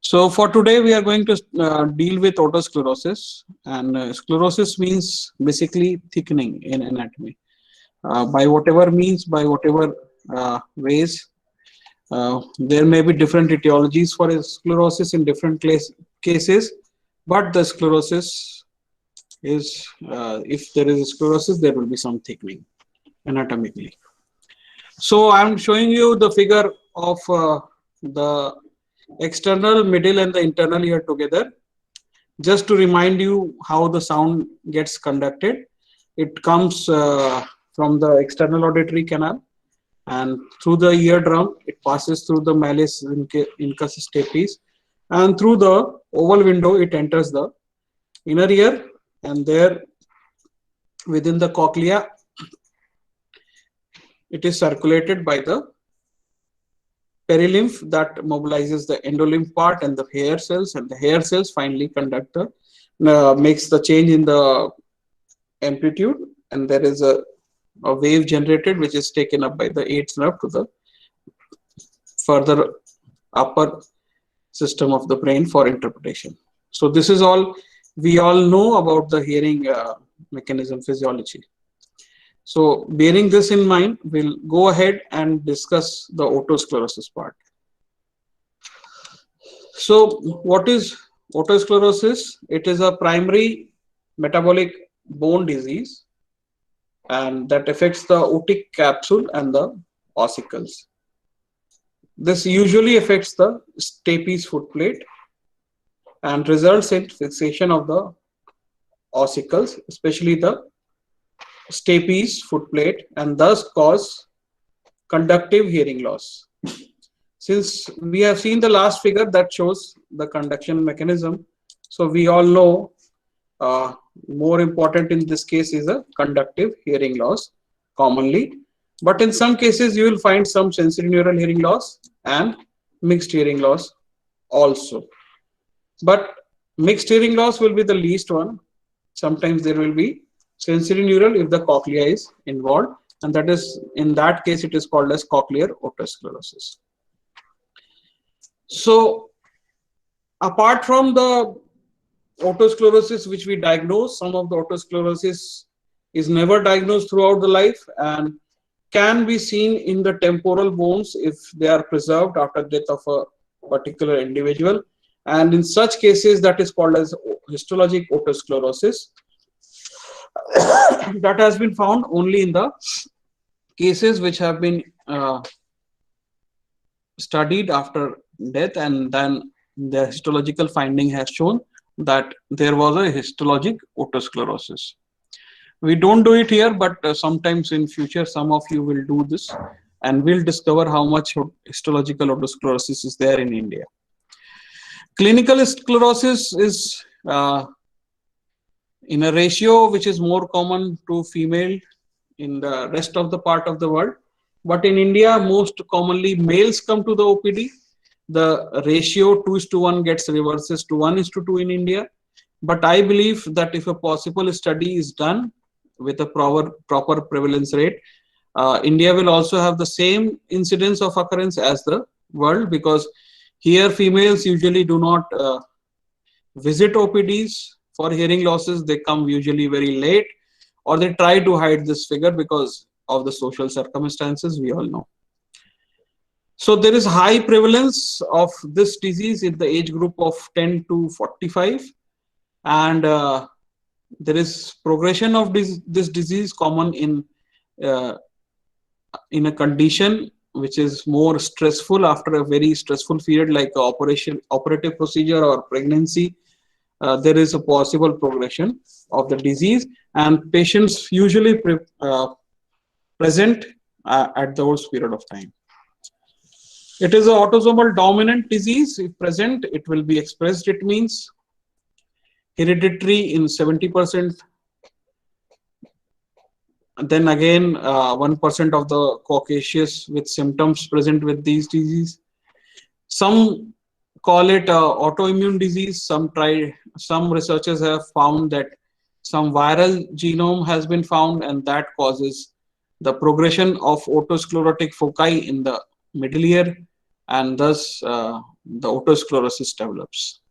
So for today, we are going to deal with otosclerosis, and sclerosis means basically thickening in anatomy. By whatever means, by whatever ways, there may be different etiologies for sclerosis in different cases, but the sclerosis is, if there is sclerosis, there will be some thickening anatomically. So I'm showing you the figure of the external, middle, and the internal ear together, just to remind you how the sound gets conducted. It comes from the external auditory canal, and through the eardrum it passes through the malleus incus stapes, and through the oval window it enters the inner ear, and there within the cochlea it is circulated by the perilymph that mobilizes the endolymph part and the hair cells, and the hair cells finally conduct the makes the change in the amplitude, and there is a wave generated which is taken up by the eighth nerve to the further upper system of the brain for interpretation. So this is all we all know about the hearing mechanism physiology. So bearing this in mind, we'll go ahead and discuss the otosclerosis part. So what is otosclerosis? It is a primary metabolic bone disease, and that affects the otic capsule and the ossicles. This usually affects the stapes footplate and results in fixation of the ossicles, especially the stapes footplate, and thus cause conductive hearing loss. Since we have seen the last figure that shows the conduction mechanism, so we all know more important in this case is a conductive hearing loss commonly, but in some cases you will find some sensorineural hearing loss and mixed hearing loss also. But mixed hearing loss will be the least one. Sometimes there will be sensorineural if the cochlea is involved, and that is, in that case, it is called as cochlear otosclerosis. So apart from the otosclerosis which we diagnose, some of the otosclerosis is never diagnosed throughout the life and can be seen in the temporal bones if they are preserved after death of a particular individual, and in such cases that is called as histologic otosclerosis. That has been found only in the cases which have been studied after death, and then the histological finding has shown that there was a histologic otosclerosis. We don't do it here, but sometimes in future some of you will do this and will discover how much histological otosclerosis is there in India. Clinical sclerosis is in a ratio which is more common to female in the rest of the part of the world, but in India most commonly males come to the OPD. The ratio 2:1 gets reverses to 1:2 in India, but I believe that if a possible study is done with a proper prevalence rate, India will also have the same incidence of occurrence as the world, because here females usually do not visit OPDs for hearing losses. They come usually very late, or they try to hide this figure because of the social circumstances we all know. So there is high prevalence of this disease in the age group of 10 to 45, and there is progression of this disease common in a condition which is more stressful after a very stressful period like operative procedure or pregnancy. There is a possible progression of the disease, and patients usually present at those period of time. It is an autosomal dominant disease. If present, it will be expressed. It means hereditary in 70%. Then again, 1% of the Caucasians with symptoms present with these disease. Some call it autoimmune disease. Some researchers have found that some viral genome has been found, and that causes the progression of otosclerotic foci in the middle ear. and thus the otosclerosis develops.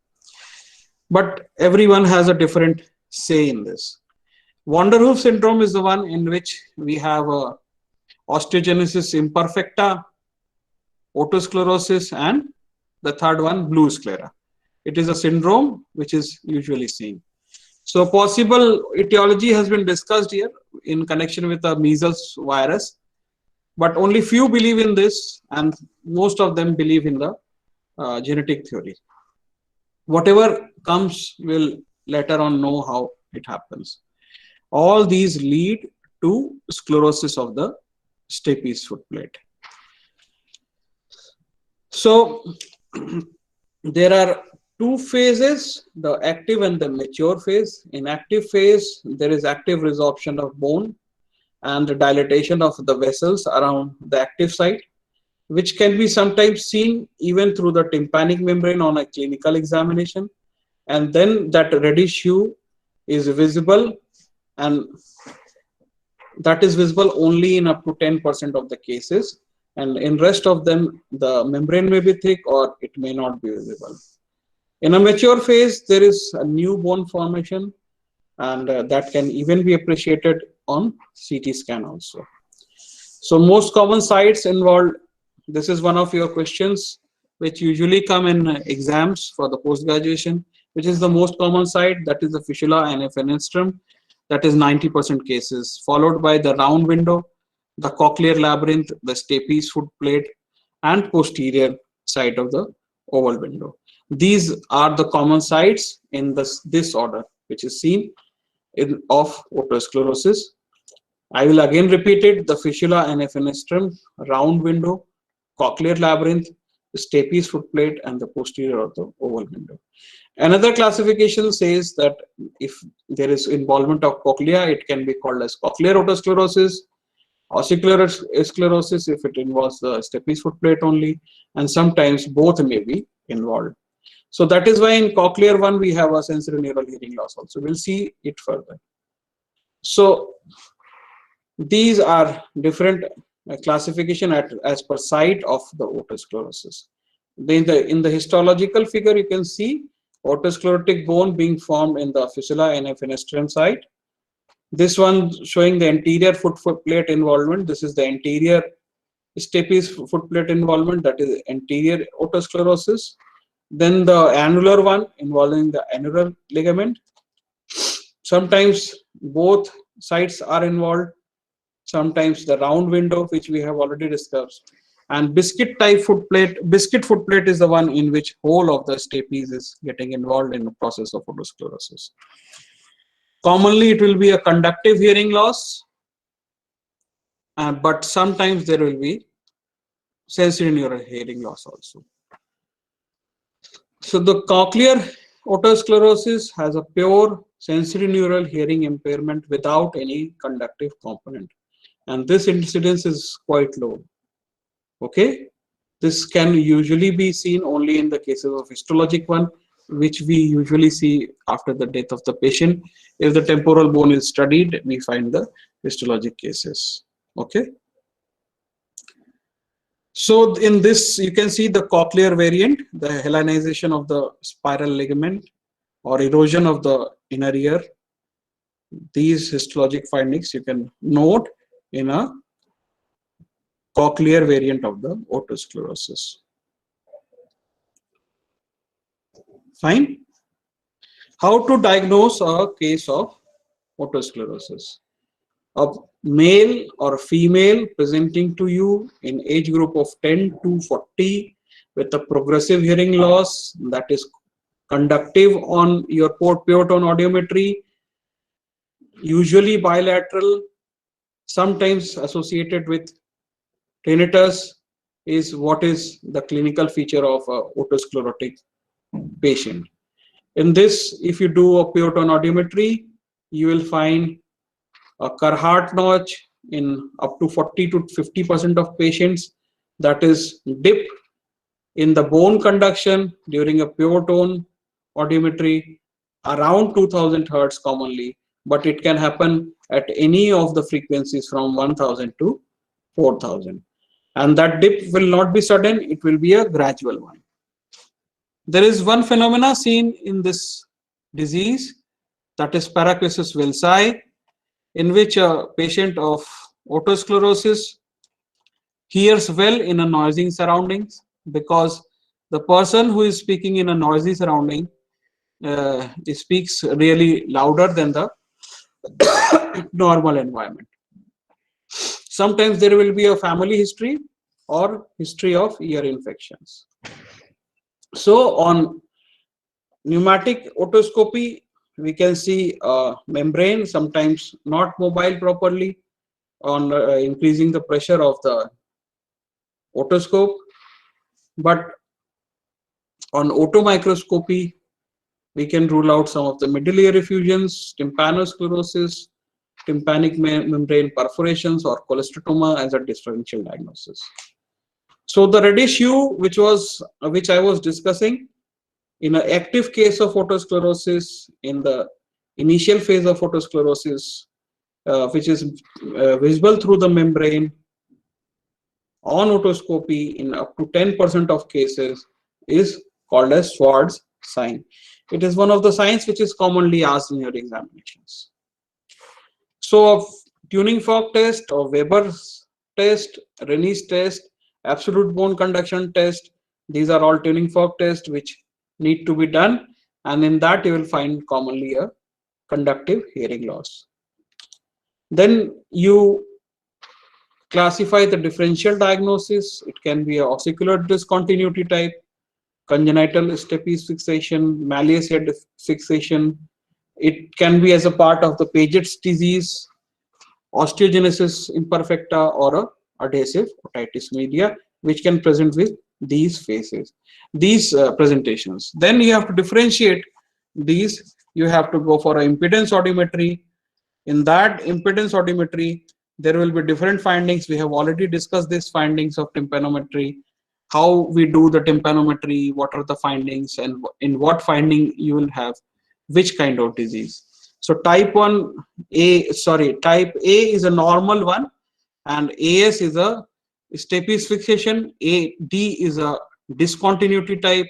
But everyone has a different say in this. Van der Hoof syndrome is the one in which we have osteogenesis imperfecta, otosclerosis, and the third one, blue sclera. It is a syndrome which is usually seen. So possible etiology has been discussed here in connection with the measles virus, but only few believe in this, and most of them believe in the genetic theory. Whatever comes, will later on know how it happens. All these lead to sclerosis of the stapes foot plate. So there are two phases, the active and the mature phase. In active phase, there is active resorption of bone and the dilatation of the vessels around the active site, which can be sometimes seen even through the tympanic membrane on a clinical examination. And then that reddish hue is visible, and that is visible only in up to 10% of the cases. And in rest of them, the membrane may be thick or it may not be visible. In a mature phase, there is a new bone formation, and that can even be appreciated on CT scan also. So most common sites involved, this is one of your questions which usually come in exams for the post-graduation, which is the most common site, that is the fistula and fenestrum, that is 90% cases, followed by the round window, the cochlear labyrinth, the stapes foot plate, and posterior side of the oval window. These are the common sites in this order, which is seen of otosclerosis. I will again repeat it: the fistula and fenestrum, round window, cochlear labyrinth, the stapes foot plate, and the posterior of the oval window. Another classification says that if there is involvement of cochlea, it can be called as cochlear otosclerosis, ossicular sclerosis if it involves the stapes foot plate only, and sometimes both may be involved. So that is why in cochlear one we have a sensorineural hearing loss also. We'll see it further. So these are different classification as per site of the otosclerosis. In the histological figure, you can see otosclerotic bone being formed in the fistula and fenestrum site. This one showing the anterior foot plate involvement. This is the anterior stapes foot plate involvement, that is anterior otosclerosis. Then the annular one involving the annular ligament. Sometimes both sites are involved. Sometimes the round window, which we have already discussed. And biscuit foot plate is the one in which whole of the stapes is getting involved in the process of otosclerosis. Commonly, it will be a conductive hearing loss, but sometimes there will be sensorineural hearing loss also. So the cochlear otosclerosis has a pure sensorineural hearing impairment without any conductive component, and this incidence is quite low. Okay, this can usually be seen only in the cases of histologic one, which we usually see after the death of the patient. If the temporal bone is studied, we find the histologic cases. Okay. So in this, you can see the cochlear variant, the helionization of the spiral ligament or erosion of the inner ear. These histologic findings you can note in a cochlear variant of the otosclerosis. Fine. How to diagnose a case of otosclerosis? A male or female presenting to you in age group of 10 to 40 with a progressive hearing loss that is conductive on your pure tone audiometry, usually bilateral, sometimes associated with tinnitus, is what is the clinical feature of a otosclerotic patient. In this, if you do a pure tone audiometry, you will find a Carhart notch in up to 40 to 50% of patients, that is dip in the bone conduction during a pure tone audiometry around 2000 hertz commonly, but it can happen at any of the frequencies from 1000 to 4000. And that dip will not be sudden, it will be a gradual one. There is one phenomena seen in this disease, that is paracrisis Wilsi, in which a patient of otosclerosis hears well in a noisy surroundings, because the person who is speaking in a noisy surrounding speaks really louder than the normal environment. Sometimes there will be a family history or history of ear infections. So on pneumatic otoscopy, we can see a membrane sometimes not mobile properly on increasing the pressure of the otoscope. But on otomicroscopy, we can rule out some of the middle ear effusions, tympanosclerosis, tympanic membrane perforations, or cholesteatoma as a differential diagnosis. So the reddish hue, which I was discussing, in an active case of otosclerosis, in the initial phase of otosclerosis, which is visible through the membrane on otoscopy in up to 10% of cases, is called as Schwartz sign. It is one of the signs which is commonly asked in your examinations. So of tuning fork test or Weber's test, Rennie's test, absolute bone conduction test, these are all tuning fork tests which need to be done, and in that you will find commonly a conductive hearing loss. Then you classify the differential diagnosis. It can be a ossicular discontinuity type, congenital stapes fixation, malleus head fixation. It can be as a part of the Paget's disease, osteogenesis imperfecta, or a adhesive otitis media, which can present with these phases, these presentations. Then you have to differentiate these. You have to go for an impedance audiometry. In that impedance audiometry, there will be different findings. We have already discussed these findings of tympanometry, how we do the tympanometry, what are the findings, and in what finding you will have which kind of disease. So type A is a normal one, and AS is a stapes fixation. D is a discontinuity type.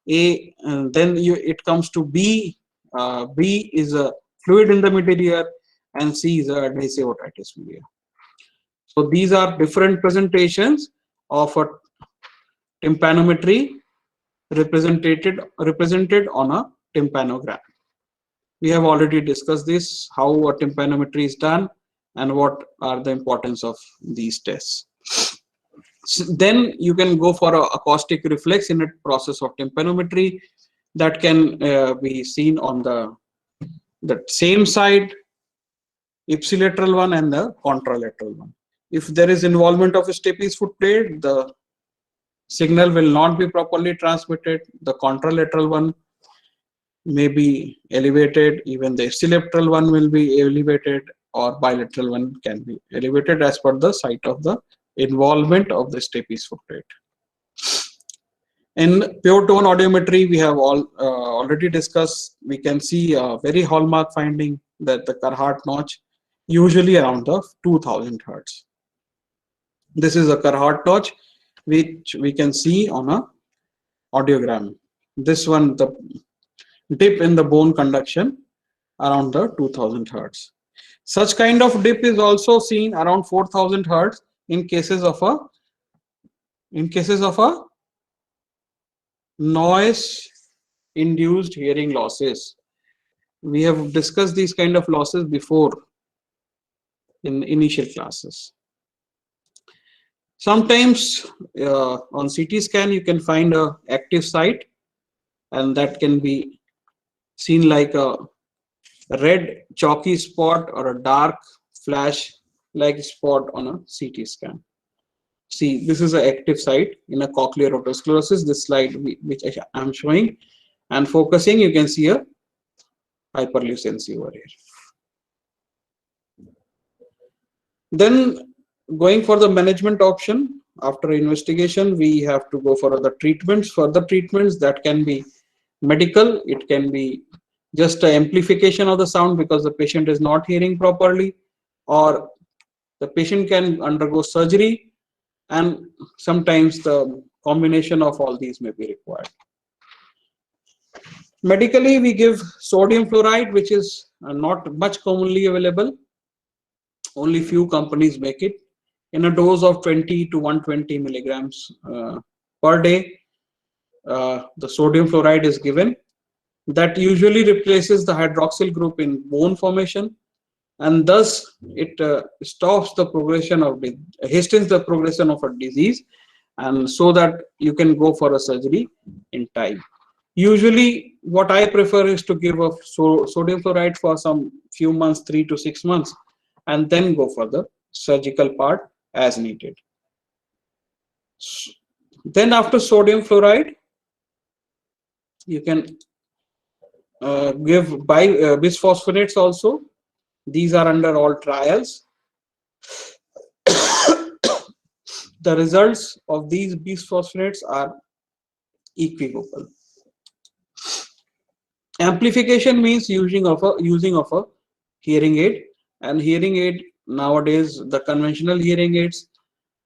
Then it comes to B. B is a fluid in the middle ear, and C is a adhesive otitis media. So these are different presentations of a tympanometry represented on a tympanogram. We have already discussed this, how a tympanometry is done and what are the importance of these tests. Then you can go for a acoustic reflex in a process of tympanometry that can be seen on the same side, ipsilateral one and the contralateral one. If there is involvement of a stapes foot plate, the signal will not be properly transmitted. The contralateral one may be elevated, even the ipsilateral one will be elevated, or bilateral one can be elevated as per the site of the involvement of the stapes foot plate. In pure tone audiometry, we have already discussed. We can see a very hallmark finding that the Carhart notch, usually around the 2000 hertz. This is a Carhart notch which we can see on a audiogram. This one, the dip in the bone conduction around the 2000 hertz. Such kind of dip is also seen around 4000 hertz in cases of a noise induced hearing losses. We have discussed these kind of losses before in initial classes. Sometimes on CT scan you can find a active site, and that can be seen like a red chalky spot or a dark flash like spot on a CT scan. See, this is an active site in a cochlear otosclerosis. This slide which I am showing and focusing, you can see a hyperlucency over here. Then going for the management option, after investigation, we have to go for the treatments. Further treatments that can be medical, it can be just an amplification of the sound because the patient is not hearing properly, or the patient can undergo surgery and sometimes the combination of all these may be required. Medically, we give sodium fluoride, which is not much commonly available. Only few companies make it in a dose of 20 to 120 milligrams per day. The sodium fluoride is given. That usually replaces the hydroxyl group in bone formation, and thus it stops the progression of hastens the progression of a disease, and so that you can go for a surgery in time. Usually what I prefer is to give a sodium fluoride for some few months, 3 to 6 months, and then go for the surgical part as needed. Then after sodium fluoride, you can give bisphosphonates also. These are under all trials. The results of these bisphosphonates are equivocal. Amplification means using of a hearing aid, and hearing aid nowadays, the conventional hearing aids,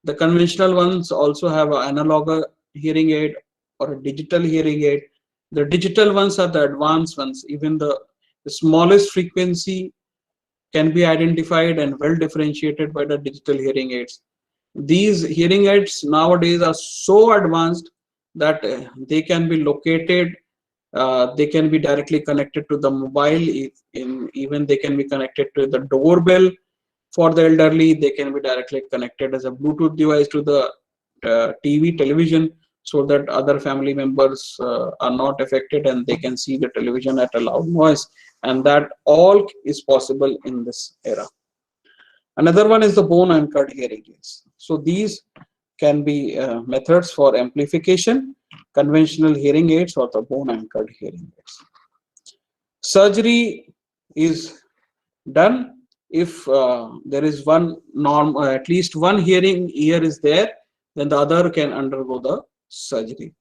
the conventional ones also have an analog hearing aid or a digital hearing aid. The digital ones are the advanced ones. Even the smallest frequency can be identified and well differentiated by the digital hearing aids. These hearing aids nowadays are so advanced that they can be located, they can be directly connected to the mobile, even they can be connected to the doorbell. For the elderly, they can be directly connected as a Bluetooth device to the television, so that other family members are not affected and they can see the television at a loud noise, and that all is possible in this era. Another one is the bone anchored hearing aids. So these can be methods for amplification, conventional hearing aids or the bone anchored hearing aids. Surgery is done if there is one at least one hearing ear is there, then the other can undergo the surgery.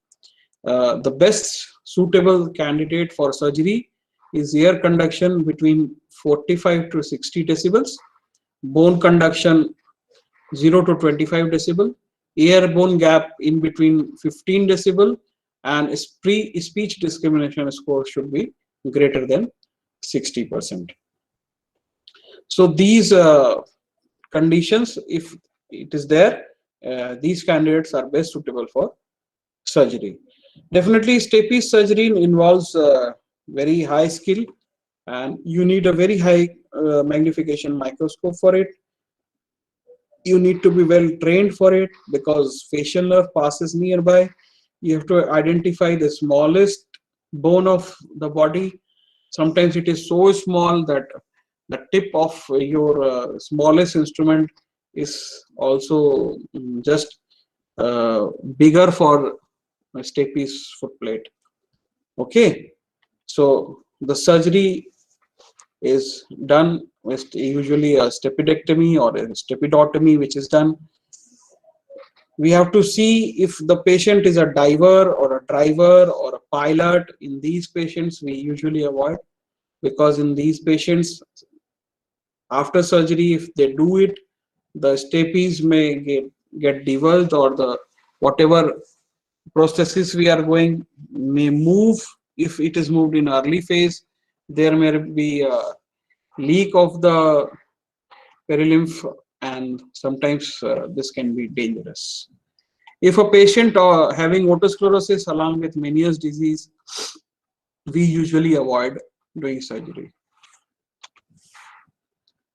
The best suitable candidate for surgery is ear conduction between 45 to 60 decibels, bone conduction 0 to 25 decibel, ear bone gap in between 15 decibel, and speech discrimination score should be greater than 60%. So these conditions, if it is there, these candidates are best suitable for surgery. Definitely stapes surgery involves very high skill, and you need a very high magnification microscope for it. You need to be well trained for it because facial nerve passes nearby. You have to identify the smallest bone of the body. Sometimes it is so small that the tip of your smallest instrument is also just bigger for stapes foot plate. Okay, so the surgery is done with usually a stapedectomy or a stapedotomy, which is done. We have to see if the patient is a diver or a driver or a pilot. In these patients, we usually avoid, because in these patients, after surgery, if they do it, the stapes may get divulged, or the whatever prosthesis we are going may move. If it is moved in early phase, there may be a leak of the perilymph, and sometimes this can be dangerous. If a patient having otosclerosis along with Meniere's disease, we usually avoid doing surgery.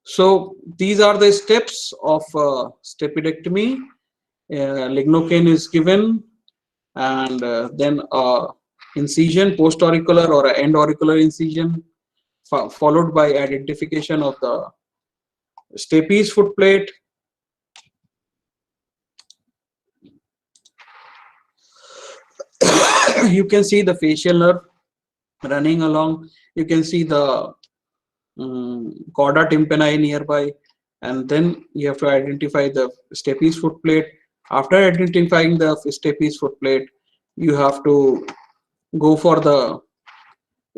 So these are the steps of stapedectomy. Lignocaine is given, and then incision, post-auricular or end-auricular incision, followed by identification of the stapes foot plate. You can see the facial nerve running along. You can see the chorda tympani nearby, and then you have to identify the stapes foot plate. After identifying the stapes foot plate, you have to go for the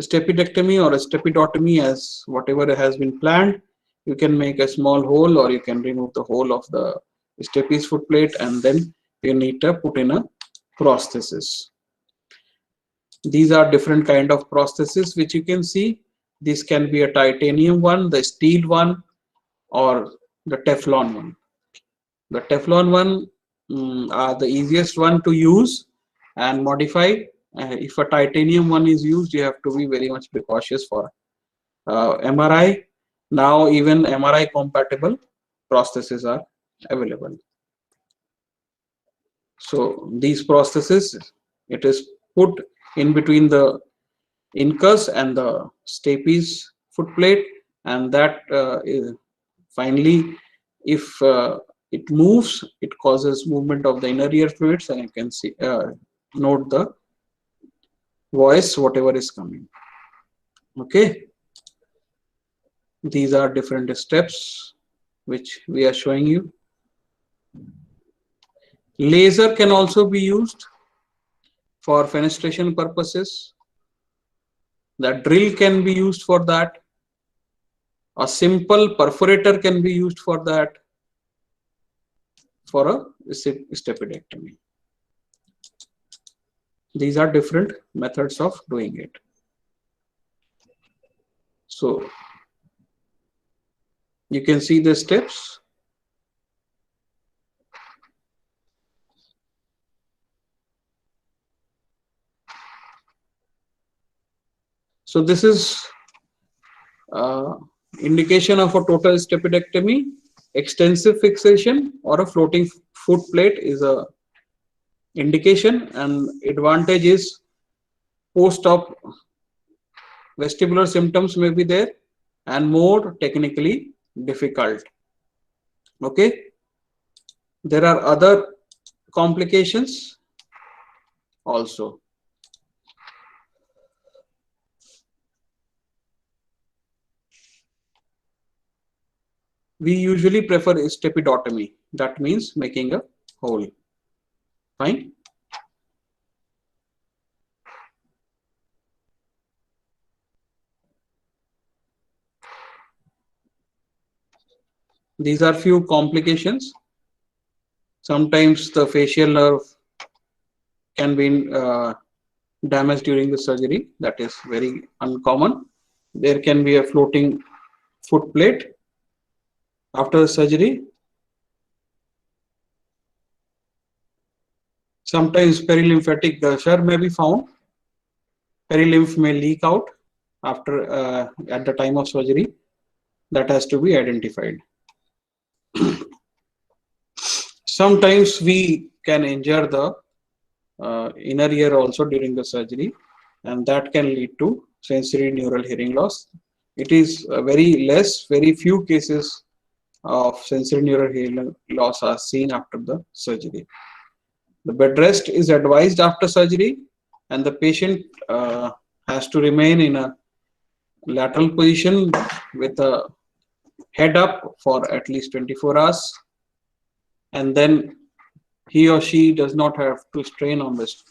stapedectomy or a stapedotomy, as whatever has been planned. You can make a small hole, or you can remove the whole of the stapes foot plate, and then you need to put in a prosthesis. These are different kind of prosthesis which you can see. This can be a titanium one, the steel one, or the Teflon one. The Teflon one are the easiest one to use and modify. If a titanium one is used, you have to be very much precautious for MRI. Now even MRI compatible prostheses are available. So these prostheses, it is put in between the incus and the stapes foot plate, and that finally, if it moves, it causes movement of the inner ear fluids, and you can see note the voice whatever is coming. Okay, these are different steps which we are showing you. Laser can also be used for fenestration purposes. The drill can be used for that. A simple perforator can be used for that, for a stapedectomy. These are different methods of doing it. So you can see the steps. So this is indication of a total stapedectomy. Extensive fixation or a floating foot plate is a indication, and advantage is post-op vestibular symptoms may be there and more technically difficult. Okay, there are other complications also. We usually prefer stapedotomy. That means making a hole. Fine. These are few complications. Sometimes the facial nerve can be damaged during the surgery. That is very uncommon. There can be a floating foot plate after the surgery. Sometimes perilymphatic gusher may be found. Perilymph may leak out after at the time of surgery. That has to be identified. Sometimes we can injure the inner ear also during the surgery, and that can lead to sensory neural hearing loss. It is very few cases of sensory neural hearing loss are seen after the surgery. The bed rest is advised after surgery, and the patient has to remain in a lateral position with a head up for at least 24 hours, and then he or she does not have to strain on this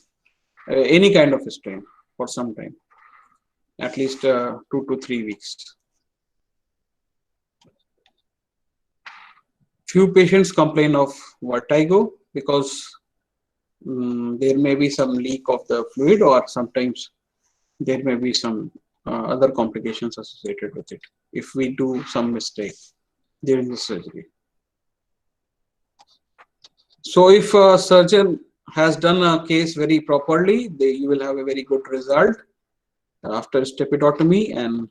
any kind of strain for some time, at least 2 to 3 weeks. Few patients complain of vertigo because there may be some leak of the fluid, or sometimes there may be some other complications associated with it if we do some mistake during the surgery. So if a surgeon has done a case very properly, you will have a very good result after stapedotomy, and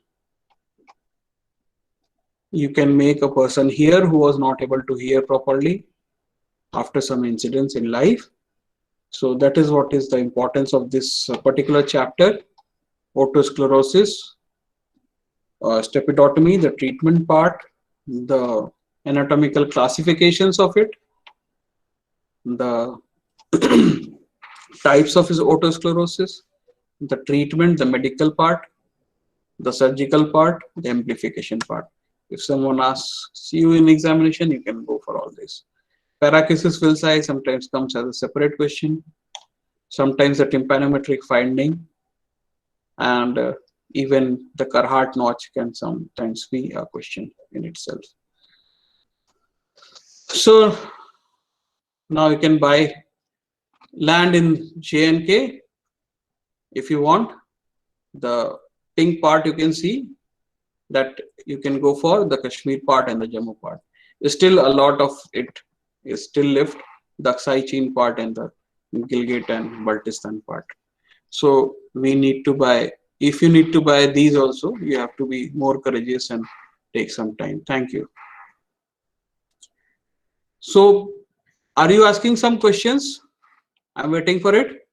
you can make a person hear who was not able to hear properly after some incidents in life. So that is what is the importance of this particular chapter: otosclerosis, stapedotomy, the treatment part, the anatomical classifications of it, the types of otosclerosis, the treatment, the medical part, the surgical part, the amplification part. If someone asks you in examination, you can go for all this. Paracensis villi sometimes comes as a separate question. Sometimes the tympanometric finding, and even the Carhart notch can sometimes be a question in itself. So Now you can buy land in J&K if you want. The pink part you can see that you can go for the Kashmir part and the Jammu part. Still a lot of it is still left, the Aksai Chin part and the Gilgit and Baltistan part. So we need to buy, if you need to buy these also, you have to be more courageous and take some time. Thank you. So are you asking some questions? I'm waiting for it.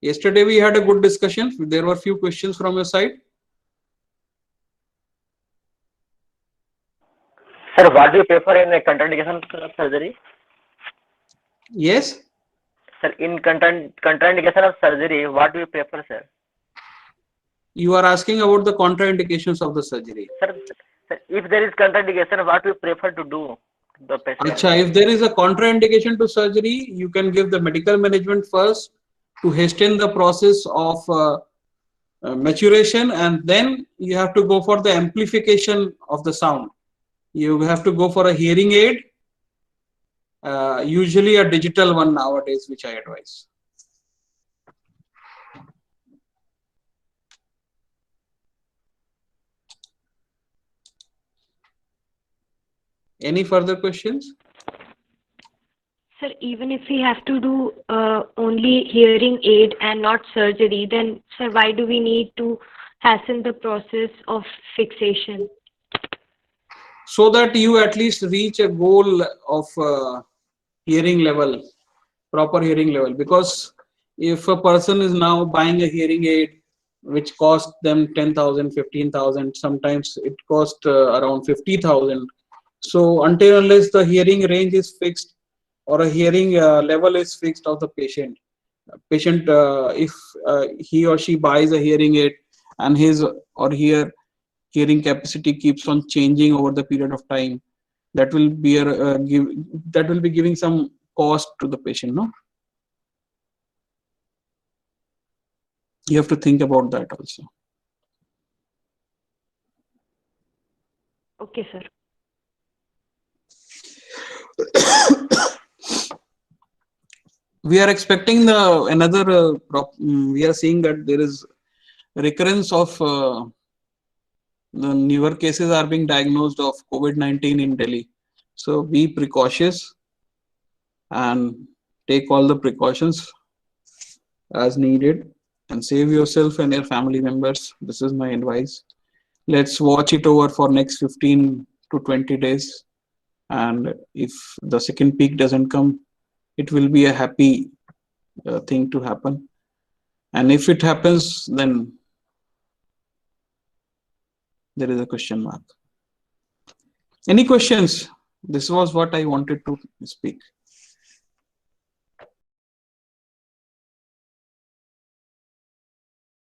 Yesterday we had a good discussion. There were few questions from your side. Sir, what do you prefer in a contraindication of surgery? Yes. Sir, in contraindication of surgery, what do you prefer, sir? You are asking about the contraindications of the surgery. Sir, if there is contraindication, what do you prefer to do the patient? Achha, if there is a contraindication to surgery, you can give the medical management first to hasten the process of maturation, and then you have to go for the amplification of the sound. You have to go for a hearing aid, usually a digital one nowadays, which I advise. Any further questions? Sir, even if we have to do only hearing aid and not surgery, then sir, why do we need to hasten the process of fixation? So that you at least reach a goal of hearing level, proper hearing level. Because if a person is now buying a hearing aid which cost them 10,000, 15,000, sometimes it cost around 50,000. So until unless the hearing range is fixed or a hearing level is fixed of the patient, if he or she buys a hearing aid and his or her hearing capacity keeps on changing over the period of time, that will be that will be giving some cost to the patient, no? You have to think about that also. Okay, sir. We are expecting the we are seeing that there is recurrence of the newer cases are being diagnosed of COVID-19 in Delhi. So be precautious and take all the precautions as needed and save yourself and your family members. This is my advice. Let's watch it over for next 15 to 20 days. And if the second peak doesn't come, it will be a happy thing to happen. And if it happens, then there is a question mark. Any questions? This was what I wanted to speak.